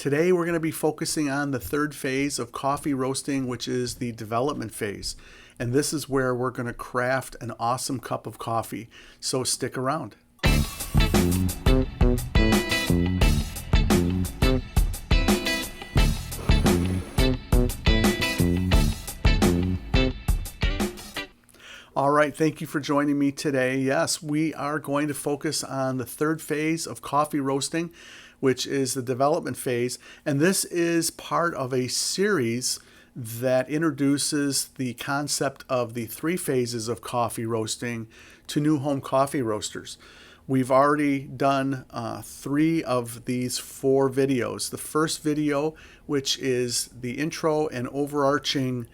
Today we're going to be focusing on the third phase of coffee roasting, which is the development phase. And this is where we're going to craft an awesome cup of coffee. So stick around. All right, thank you for joining me today. Yes, we are going to focus on the third phase of coffee roasting, which is the development phase. And this is part of a series that introduces the concept of the three phases of coffee roasting to new home coffee roasters. We've already done 3 of these 4 videos. The first video, which is the intro and overarching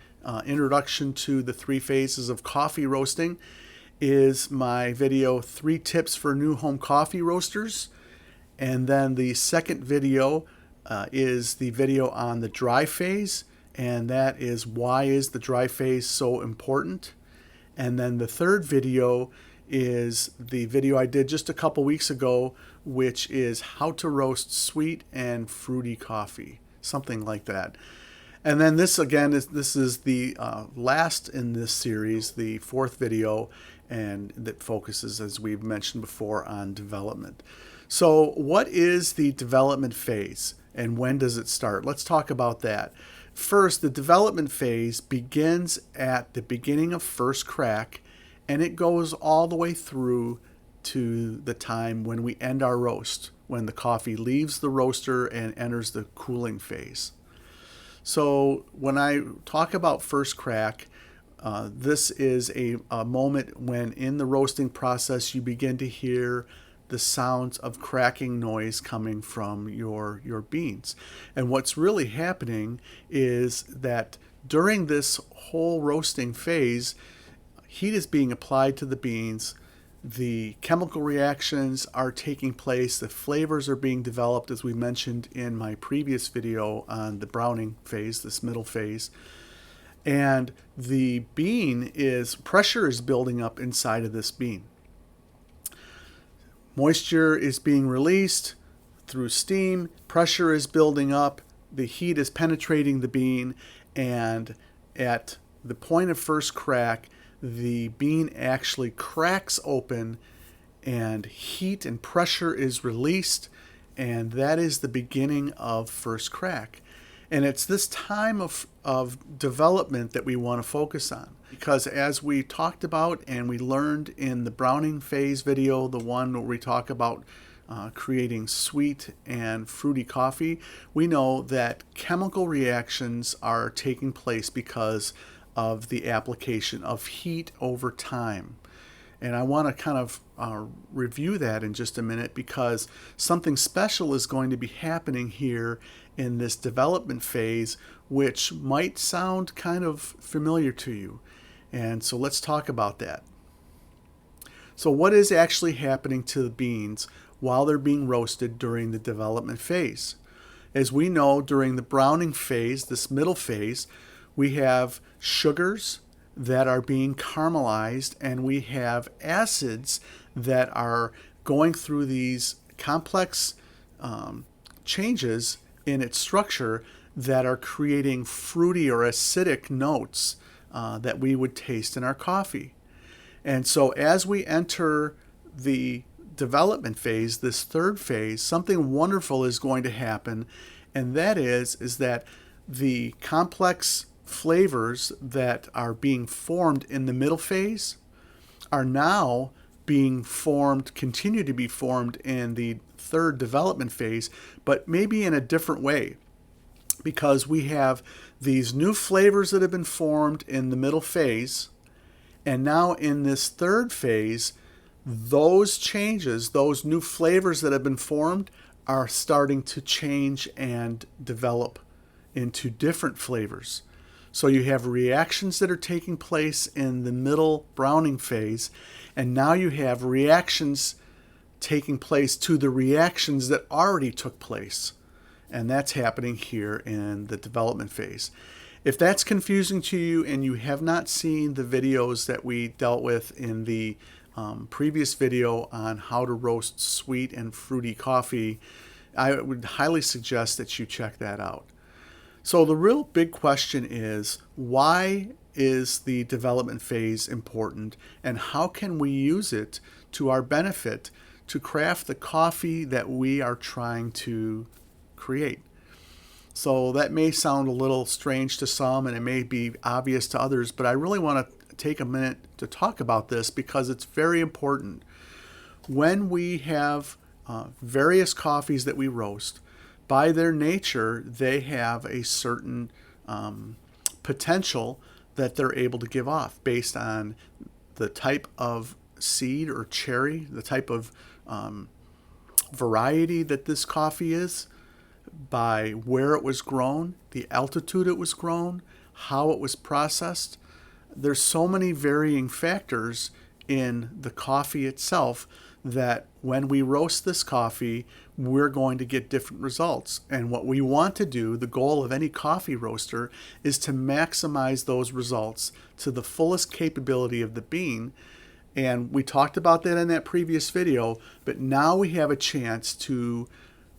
introduction to the 3 phases of coffee roasting, is my video 3 tips for new home coffee roasters. And then the second video is the video on the dry phase, and that is why is the dry phase so important. And then the third video is the video I did just a couple weeks ago, which is how to roast sweet and fruity coffee, something like that. And then this again is the last in this series, the 4th video, and that focuses, as we've mentioned before, on development. So what is the development phase and when does it start? Let's talk about that. First, the development phase begins at the beginning of first crack, and it goes all the way through to the time when we end our roast, when the coffee leaves the roaster and enters the cooling phase. So when I talk about first crack, this is a moment when in the roasting process you begin to hear the sounds of cracking noise coming from your beans. And what's really happening is that during this whole roasting phase, heat is being applied to the beans, the chemical reactions are taking place, the flavors are being developed, as we mentioned in my previous video on the browning phase, this middle phase. And the pressure is building up inside of this bean. Moisture is being released through steam, pressure is building up, the heat is penetrating the bean, and at the point of first crack, the bean actually cracks open and heat and pressure is released, and that is the beginning of first crack. And it's this time of development that we want to focus on, because as we talked about and we learned in the browning phase video, the one where we talk about creating sweet and fruity coffee, we know that chemical reactions are taking place because of the application of heat over time. And I want to kind of review that in just a minute, because something special is going to be happening here in this development phase, which might sound kind of familiar to you. And so let's talk about that. So what is actually happening to the beans while they're being roasted during the development phase? As we know, during the browning phase, this middle phase, we have sugars that are being caramelized, and we have acids that are going through these complex changes in its structure that are creating fruity or acidic notes that we would taste in our coffee. And so as we enter the development phase, this third phase, something wonderful is going to happen, and that is that the complex flavors that are being formed in the middle phase are now being formed, continue to be formed in the third development phase, but maybe in a different way, because we have these new flavors that have been formed in the middle phase, and now in this third phase, those changes, those new flavors that have been formed are starting to change and develop into different flavors. So you have reactions that are taking place in the middle browning phase, and now you have reactions taking place to the reactions that already took place. And that's happening here in the development phase. If that's confusing to you and you have not seen the videos that we dealt with in the previous video on how to roast sweet and fruity coffee, I would highly suggest that you check that out. So the real big question is, why is the development phase important, and how can we use it to our benefit to craft the coffee that we are trying to create? So that may sound a little strange to some, and it may be obvious to others, but I really want to take a minute to talk about this because it's very important. When we have various coffees that we roast, by their nature, they have a certain potential that they're able to give off based on the type of seed or cherry, the type of variety that this coffee is, by where it was grown, the altitude it was grown, how it was processed. There's so many varying factors in the coffee itself that when we roast this coffee, we're going to get different results. And what we want to do, the goal of any coffee roaster, is to maximize those results to the fullest capability of the bean. And we talked about that in that previous video, but now we have a chance to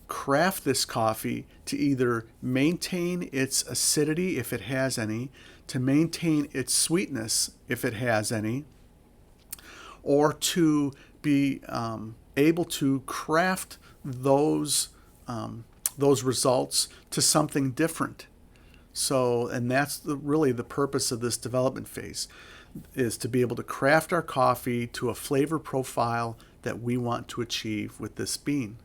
craft this coffee to either maintain its acidity if it has any, to maintain its sweetness if it has any, or to be able to craft those results to something different. So, and that's really the purpose of this development phase, is to be able to craft our coffee to a flavor profile that we want to achieve with this bean.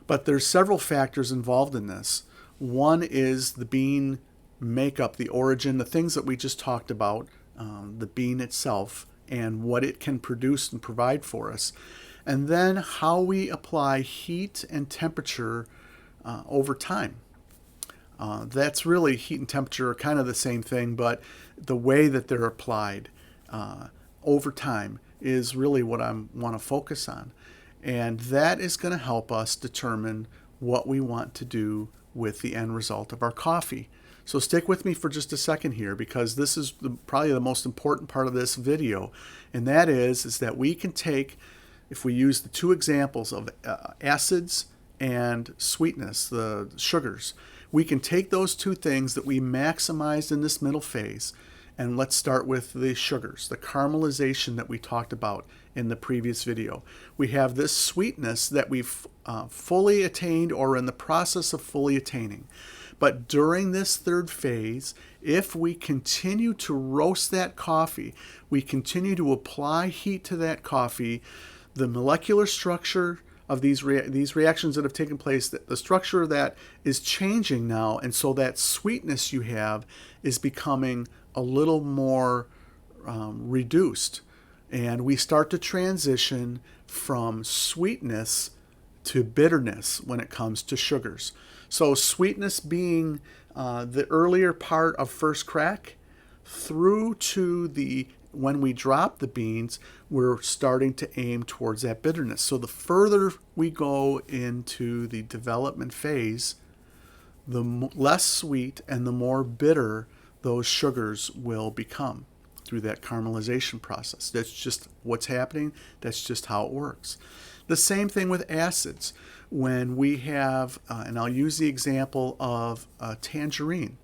But there's several factors involved in this. One is the bean makeup, the origin, the things that we just talked about, the bean itself, and what it can produce and provide for us. And then how we apply heat and temperature over time. That's really, heat and temperature are kind of the same thing, but the way that they're applied over time is really what I want to focus on. And that is going to help us determine what we want to do with the end result of our coffee. So stick with me for just a second here, because this is probably the most important part of this video. And that is that we can take, if we use the two examples of acids and sweetness, the sugars, we can take those two things that we maximized in this middle phase, and let's start with the sugars, the caramelization that we talked about in the previous video. We have this sweetness that we've fully attained or in the process of fully attaining. But during this third phase, if we continue to roast that coffee, we continue to apply heat to that coffee, the molecular structure of these reactions that have taken place, the structure of that is changing now, and so that sweetness you have is becoming a little more reduced. And we start to transition from sweetness to bitterness when it comes to sugars. So sweetness being the earlier part of first crack, through to when we drop the beans, we're starting to aim towards that bitterness. So the further we go into the development phase, the less sweet and the more bitter those sugars will become through that caramelization process. That's just what's happening. That's just how it works. The same thing with acids. When we have, and I'll use the example of tangerine.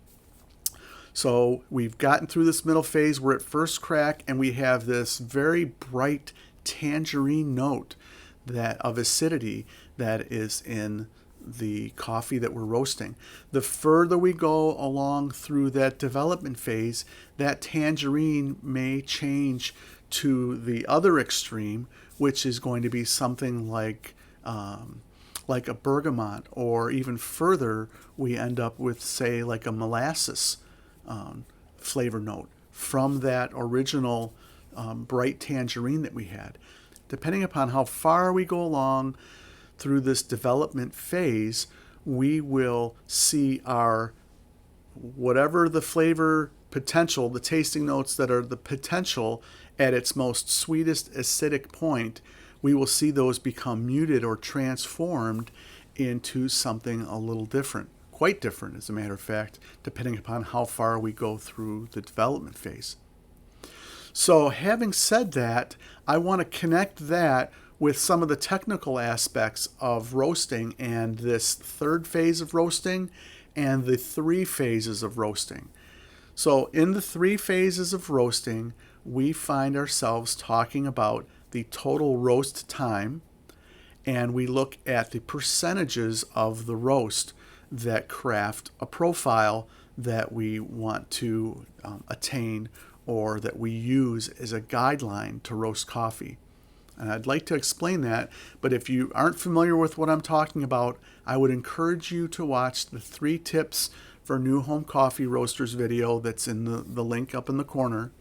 So we've gotten through this middle phase, we're at first crack, and we have this very bright tangerine note of acidity that is in the coffee that we're roasting. The further we go along through that development phase, that tangerine may change to the other extreme, which is going to be something like a bergamot, or even further, we end up with, say, like a molasses flavor note from that original bright tangerine that we had. Depending upon how far we go along through this development phase, we will see our, whatever the flavor potential, the tasting notes that are the potential at its most sweetest acidic point, we will see those become muted or transformed into something a little different. Quite different, as a matter of fact, depending upon how far we go through the development phase. So having said that, I want to connect that with some of the technical aspects of roasting and this third phase of roasting and the 3 phases of roasting. So in the 3 phases of roasting, we find ourselves talking about the total roast time, and we look at the percentages of the roast that craft a profile that we want to attain, or that we use as a guideline to roast coffee. And I'd like to explain that, but if you aren't familiar with what I'm talking about, I would encourage you to watch the 3 tips for new home coffee roasters video that's in the link up in the corner.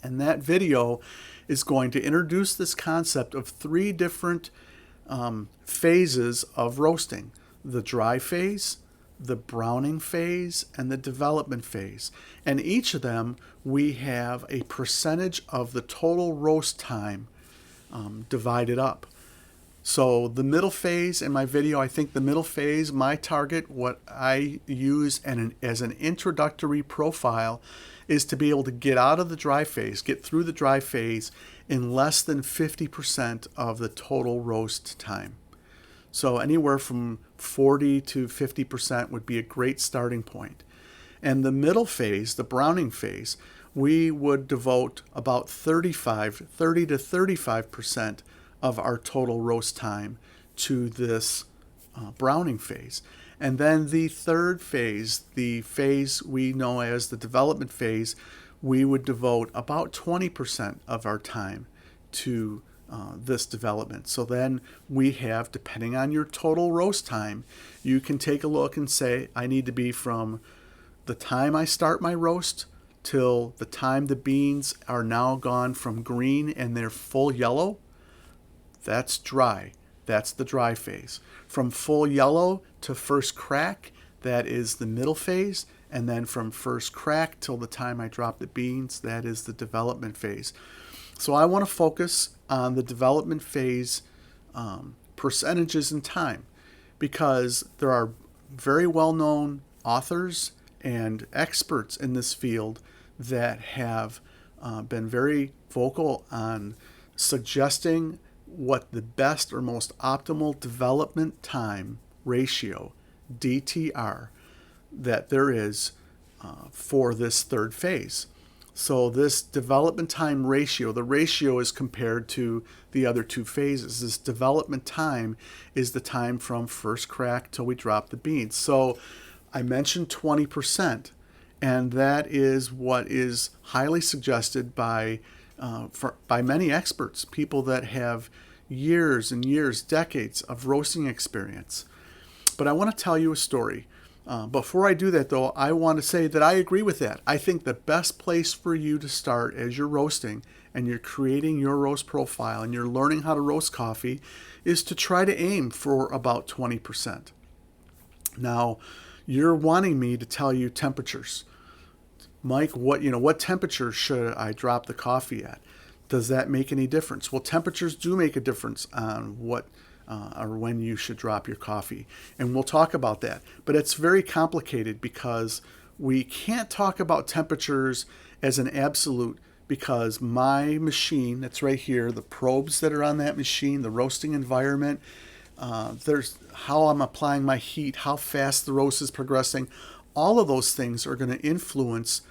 And that video is going to introduce this concept of 3 different phases of roasting: the dry phase, the browning phase, and the development phase. And each of them, we have a percentage of the total roast time divided up. So the middle phase in my video, I think the middle phase, my target, what I use as an introductory profile, is to be able to get out of the dry phase, get through the dry phase in less than 50% of the total roast time. So anywhere from 40 to 50% would be a great starting point. And the middle phase, the browning phase, we would devote about 30 to 35% of our total roast time to this browning phase. And then the third phase, the phase we know as the development phase, we would devote about 20% of our time to this development. So then we have, depending on your total roast time, you can take a look and say, I need to be from the time I start my roast till the time the beans are now gone from green and they're full yellow. That's dry. That's the dry phase. From full yellow to first crack, that is the middle phase. And then from first crack till the time I drop the beans, that is the development phase. So I want to focus on the development phase percentages and time, because there are very well-known authors and experts in this field that have been very vocal on suggesting what the best or most optimal development time ratio, DTR, that there is for this third phase. So this development time ratio, the ratio is compared to the other 2 phases. This development time is the time from first crack till we drop the beans. So I mentioned 20%, and that is what is highly suggested by many experts, people that have years and years, decades of roasting experience. But I want to tell you a story. Before I do that, though, I want to say that I agree with that. I think the best place for you to start as you're roasting and you're creating your roast profile and you're learning how to roast coffee is to try to aim for about 20%. Now, you're wanting me to tell you temperatures. Mike, what temperature should I drop the coffee at? Does that make any difference? Well, temperatures do make a difference on what or when you should drop your coffee. And we'll talk about that. But it's very complicated because we can't talk about temperatures as an absolute, because my machine that's right here, the probes that are on that machine, the roasting environment, there's how I'm applying my heat, how fast the roast is progressing. All of those things are going to influence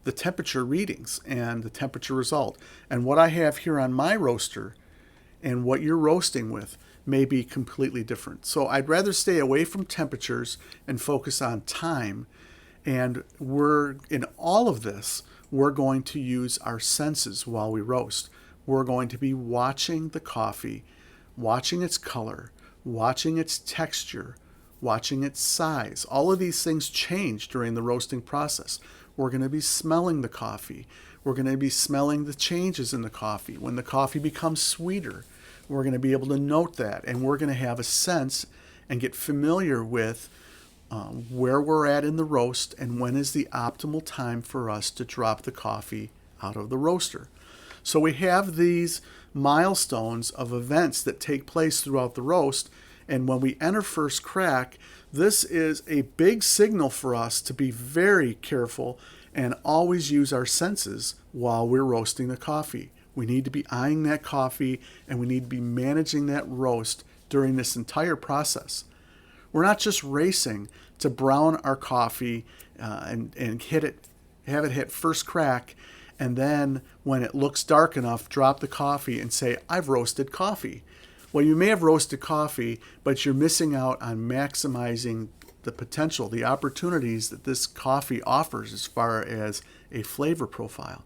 the temperature readings and the temperature result. And what I have here on my roaster and what you're roasting with may be completely different. So I'd rather stay away from temperatures and focus on time. And in all of this, we're going to use our senses while we roast. We're going to be watching the coffee, watching its color, watching its texture, watching its size. All of these things change during the roasting process. We're going to be smelling the coffee. We're going to be smelling the changes in the coffee. When the coffee becomes sweeter, we're going to be able to note that, and we're going to have a sense and get familiar with where we're at in the roast and when is the optimal time for us to drop the coffee out of the roaster. So we have these milestones of events that take place throughout the roast, and when we enter first crack, this is a big signal for us to be very careful and always use our senses while we're roasting the coffee. We need to be eyeing that coffee, and we need to be managing that roast during this entire process. We're not just racing to brown our coffee and have it hit first crack, and then when it looks dark enough, drop the coffee and say, I've roasted coffee. Well, you may have roasted coffee, but you're missing out on maximizing the potential, the opportunities that this coffee offers as far as a flavor profile.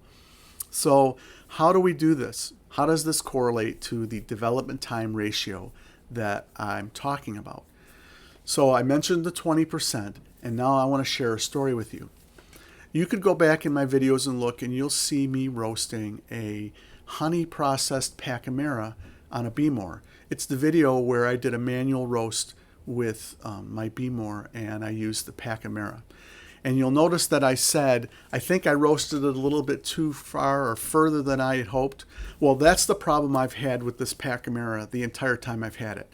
So how do we do this? How does this correlate to the development time ratio that I'm talking about? So I mentioned the 20%, and now I want to share a story with you. You could go back in my videos and look, and you'll see me roasting a honey processed Pacamera on a Bmore. It's the video where I did a manual roast with my Bmore, and I used the Pacamera. And you'll notice that I said, I think I roasted it a little bit too far or further than I had hoped. Well, that's the problem I've had with this Pacamera the entire time I've had it.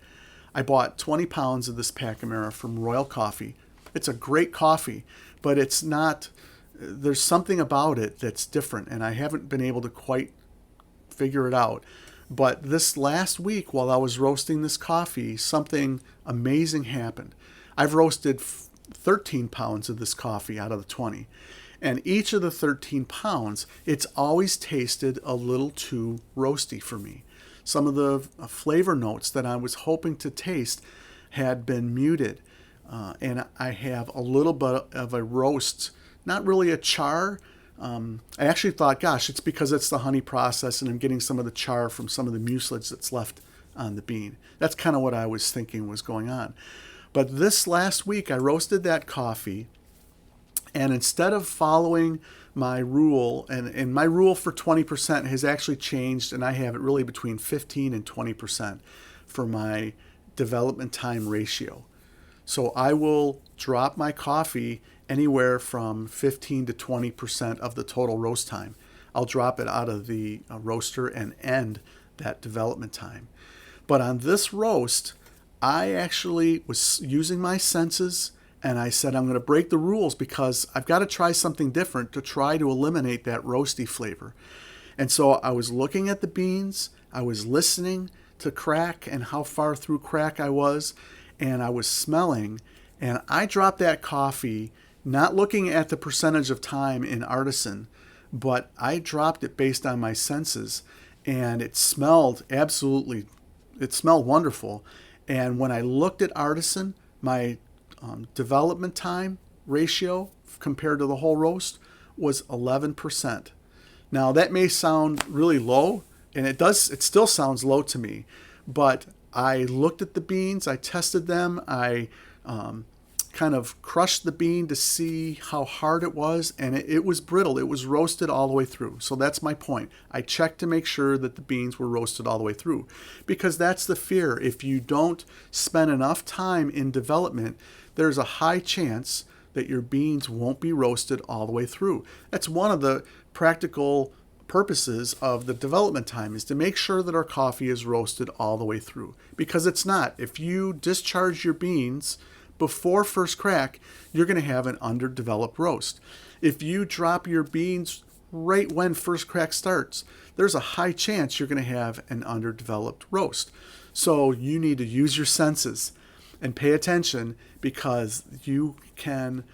I bought 20 pounds of this Pacamera from Royal Coffee. It's a great coffee, but it's not, there's something about it that's different, and I haven't been able to quite figure it out. But this last week, while I was roasting this coffee, something amazing happened. I've roasted 13 pounds of this coffee out of the 20. And each of the 13 pounds, it's always tasted a little too roasty for me. Some of the flavor notes that I was hoping to taste had been muted. And I have a little bit of a roast, not really a char. I actually thought, gosh, it's because it's the honey process and I'm getting some of the char from some of the mucilage that's left on the bean. That's kind of what I was thinking was going on. But this last week, I roasted that coffee, and instead of following my rule, and my rule for 20% has actually changed, and I have it really between 15 and 20% for my development time ratio. So I will drop my coffee anywhere from 15 to 20% of the total roast time. I'll drop it out of the roaster and end that development time. But on this roast, I actually was using my senses, and I said I'm going to break the rules because I've got to try something different to try to eliminate that roasty flavor. And so I was looking at the beans, I was listening to crack and how far through crack I was, and I was smelling, and I dropped that coffee not looking at the percentage of time in Artisan, but I dropped it based on my senses, and it smelled wonderful. And when I looked at Artisan, my development time ratio compared to the whole roast was 11%. Now that may sound really low, and it still sounds low to me, but I looked at the beans, I tested them, I kind of crushed the bean to see how hard it was, and it was brittle. It was roasted all the way through. So that's my point. I checked to make sure that the beans were roasted all the way through, because that's the fear. If you don't spend enough time in development, there's a high chance that your beans won't be roasted all the way through. That's one of the practical purposes of the development time, is to make sure that our coffee is roasted all the way through, because it's not. If you discharge your beans before first crack, you're going to have an underdeveloped roast. If you drop your beans right when first crack starts, there's a high chance you're going to have an underdeveloped roast. So you need to use your senses and pay attention, because you can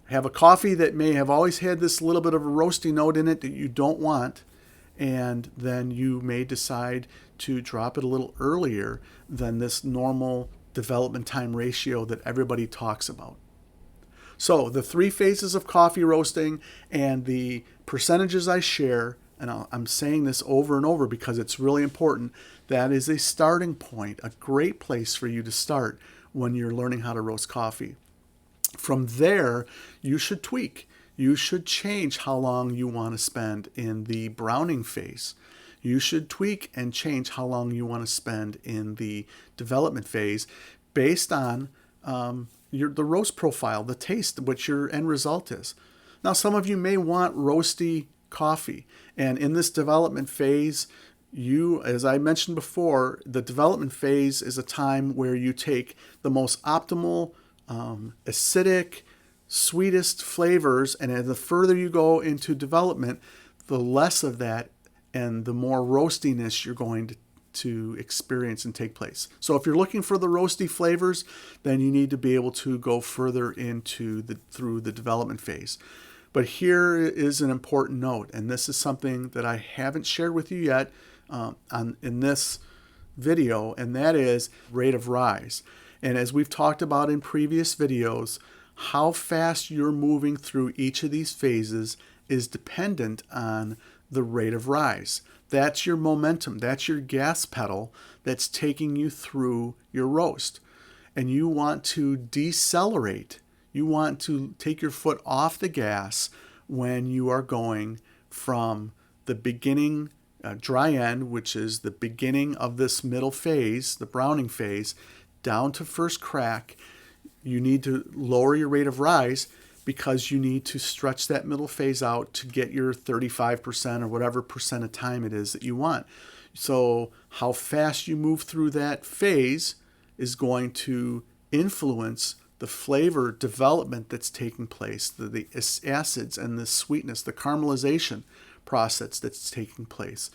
have a coffee that may have always had this little bit of a roasty note in it that you don't want, and then you may decide to drop it a little earlier than this normal development time ratio that everybody talks about. So the 3 phases of coffee roasting and the percentages I share, and I'm saying this over and over because it's really important, that is a starting point, a great place for you to start when you're learning how to roast coffee. From there, you should tweak. You should change how long you want to spend in the browning phase. You should tweak and change how long you want to spend in the development phase based on the roast profile, the taste, what your end result is. Now, some of you may want roasty coffee, and in this development phase, as I mentioned before, the development phase is a time where you take the most optimal, acidic, sweetest flavors, and the further you go into development, the less of that and the more roastiness you're going to experience and take place. So if you're looking for the roasty flavors, then you need to be able to go further into through the development phase. But here is an important note, and this is something that I haven't shared with you yet in this video, and that is rate of rise. And as we've talked about in previous videos, how fast you're moving through each of these phases is dependent on the rate of rise. That's your momentum. That's your gas pedal that's taking you through your roast. And you want to decelerate. You want to take your foot off the gas when you are going from the beginning dry end, which is the beginning of this middle phase, the browning phase, down to first crack. You need to lower your rate of rise because you need to stretch that middle phase out to get your 35% or whatever percent of time it is that you want. So how fast you move through that phase is going to influence the flavor development that's taking place, the acids and the sweetness, the caramelization process that's taking place.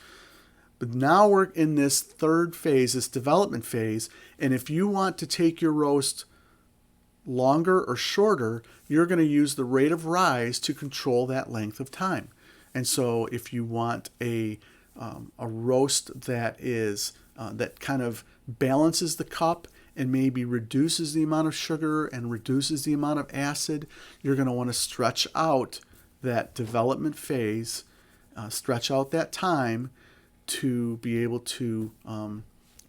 But now we're in this third phase, this development phase, and if you want to take your roast longer or shorter, you're going to use the rate of rise to control that length of time. And so if you want a roast that is that kind of balances the cup and maybe reduces the amount of sugar and reduces the amount of acid, you're going to want to stretch out that development phase, stretch out that time to be able to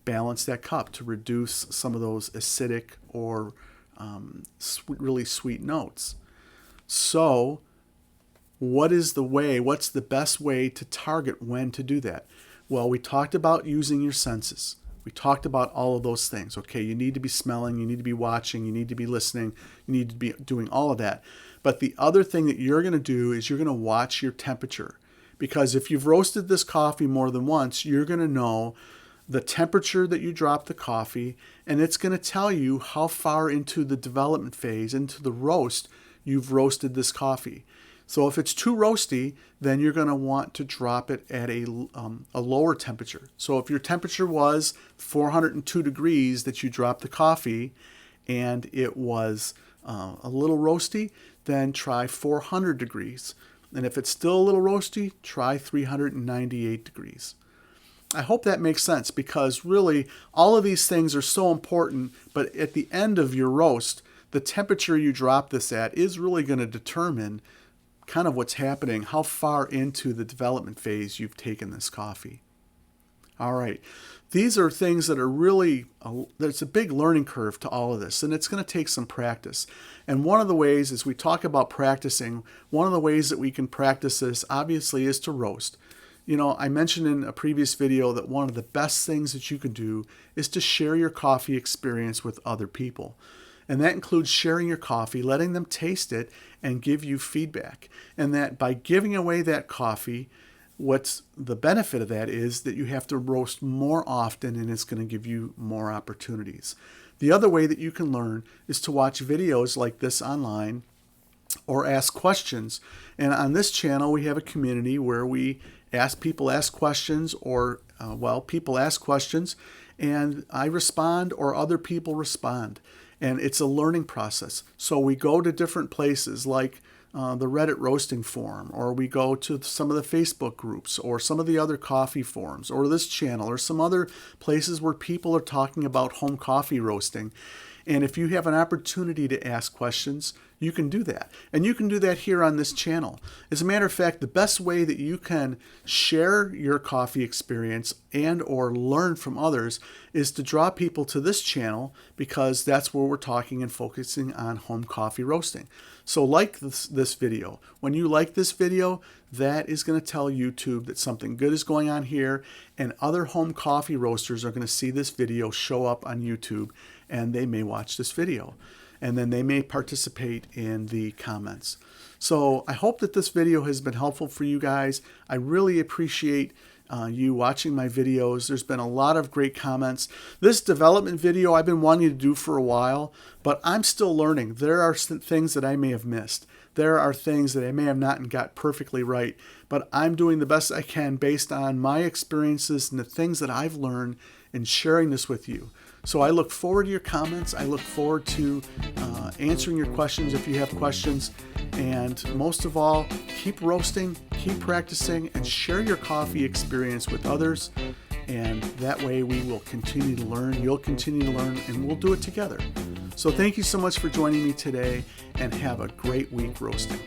balance that cup, to reduce some of those acidic or really sweet notes. So what's the best way to target when to do that? Well, we talked about using your senses. We talked about all of those things. Okay, you need to be smelling, you need to be watching, you need to be listening, you need to be doing all of that. But the other thing that you're going to do is you're going to watch your temperature. Because if you've roasted this coffee more than once, you're going to know the temperature that you drop the coffee, and it's going to tell you how far into the development phase, into the roast, you've roasted this coffee. So if it's too roasty, then you're going to want to drop it at a lower temperature. So if your temperature was 402 degrees that you dropped the coffee, and it was a little roasty, then try 400 degrees. And if it's still a little roasty, try 398 degrees. I hope that makes sense, because really all of these things are so important, but at the end of your roast, the temperature you drop this at is really going to determine kind of what's happening, how far into the development phase you've taken this coffee. All right. These are things that are really, there's a big learning curve to all of this, and it's going to take some practice. And one of the ways, as we talk about practicing, one of the ways that we can practice this, obviously, is to roast. You know, I mentioned in a previous video that one of the best things that you can do is to share your coffee experience with other people. And that includes sharing your coffee, letting them taste it, and give you feedback. And that by giving away that coffee, what's the benefit of that is that you have to roast more often, and it's going to give you more opportunities. The other way that you can learn is to watch videos like this online or ask questions. And on this channel, we have a community where we people ask questions, or people ask questions, and I respond or other people respond. And it's a learning process. So we go to different places like the Reddit roasting forum, or we go to some of the Facebook groups, or some of the other coffee forums, or this channel, or some other places where people are talking about home coffee roasting. And if you have an opportunity to ask questions, you can do that. And you can do that here on this channel. As a matter of fact, the best way that you can share your coffee experience and or learn from others is to draw people to this channel, because that's where we're talking and focusing on home coffee roasting. So like this video. When you like this video, that is going to tell YouTube that something good is going on here, and other home coffee roasters are going to see this video show up on YouTube, and they may watch this video, and then they may participate in the comments. So I hope that this video has been helpful for you guys. I really appreciate you watching my videos. There's been a lot of great comments. This development video I've been wanting to do for a while, but I'm still learning. There are some things that I may have missed. There are things that I may have not got perfectly right, but I'm doing the best I can based on my experiences and the things that I've learned and sharing this with you. So I look forward to your comments. I look forward to answering your questions if you have questions. And most of all, keep roasting, keep practicing, and share your coffee experience with others. And that way we will continue to learn, you'll continue to learn, and we'll do it together. So thank you so much for joining me today, and have a great week roasting.